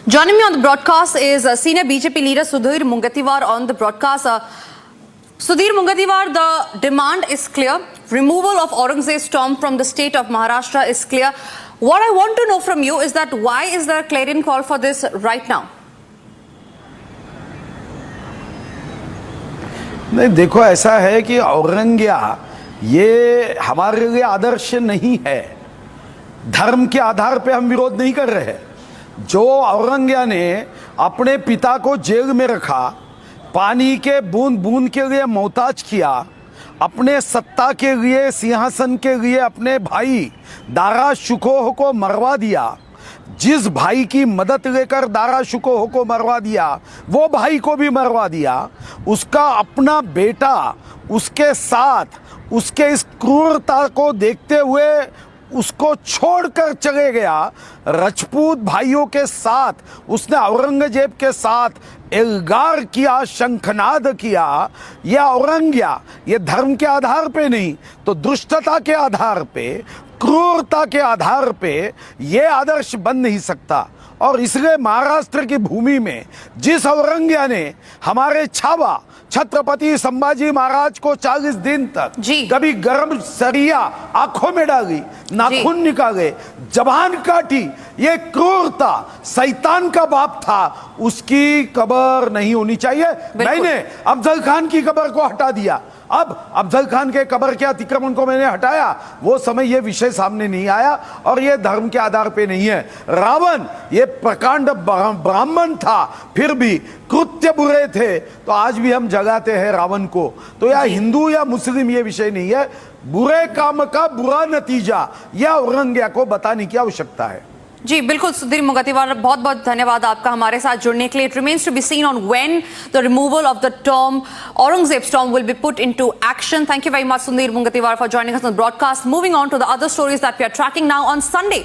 Joining me on the broadcast is senior BJP leader Sudhir Mungatiwar on the broadcast. Sudhir Mungatiwar, the demand is clear. Removal of Aurangzeb's tomb from the state of Maharashtra is clear. What I want to know from you is that why is there a clarion call for this right now? नहीं, देखो ऐसा है कि औरंगिया ये हमारे लिए आदर्श नहीं है। धर्म के आधार पे हम विरोध नहीं कर रहे। जो औरंगिया ने अपने पिता को जेल में रखा, पानी के बूंद बूंद के लिए मोहताज किया, अपने सत्ता के लिए, सिंहासन के लिए अपने भाई दारा शिकोह को मरवा दिया। जिस भाई की मदद लेकर दारा शिकोह को मरवा दिया, वो भाई को भी मरवा दिया। उसका अपना बेटा उसके साथ उसके इस क्रूरता को देखते हुए उसको छोड़कर चले गया। राजपूत भाइयों के साथ उसने औरंगजेब के साथ एल्गार किया, शंखनाद किया। यह औरंगिया ये धर्म के आधार पे नहीं तो दुष्टता के आधार पे, क्रूरता के आधार पे ये आदर्श बन नहीं सकता। और इसलिए महाराष्ट्र की भूमि में जिस औरंगिया ने हमारे छावा छत्रपति संभाजी महाराज को 40 दिन तक कभी गर्म सरिया आंखों में डाली, नाखून निकाले, जबान काटी, ये क्रूरता शैतान का बाप था, उसकी कब्र नहीं होनी चाहिए। मैंने अफजल खान की कब्र को हटा दिया। अब अफजल खान के कब्र के अतिक्रमण को मैंने हटाया। वो समय ये विषय सामने नहीं आया और ये धर्म के आधार पे नहीं है। रावण ये प्रकांड ब्राह्मण था, फिर भी कृत्य बुरे थे, तो आज भी हम जगाते हैं रावण को। तो या हिंदू या मुस्लिम ये विषय नहीं है, बुरे काम का बुरा नतीजा यह औरंगिया को बताने की आवश्यकता है। जी बिल्कुल सुधीर मुंगतीवार, बहुत बहुत धन्यवाद आपका हमारे साथ जुड़ने के लिए। It remains to be seen on when the removal of the term Aurangzeb's tomb will be put into action. Thank you very much Sudhir Mungatiwar for joining us on the broadcast. Moving on to the other stories that we are tracking now. On Sunday,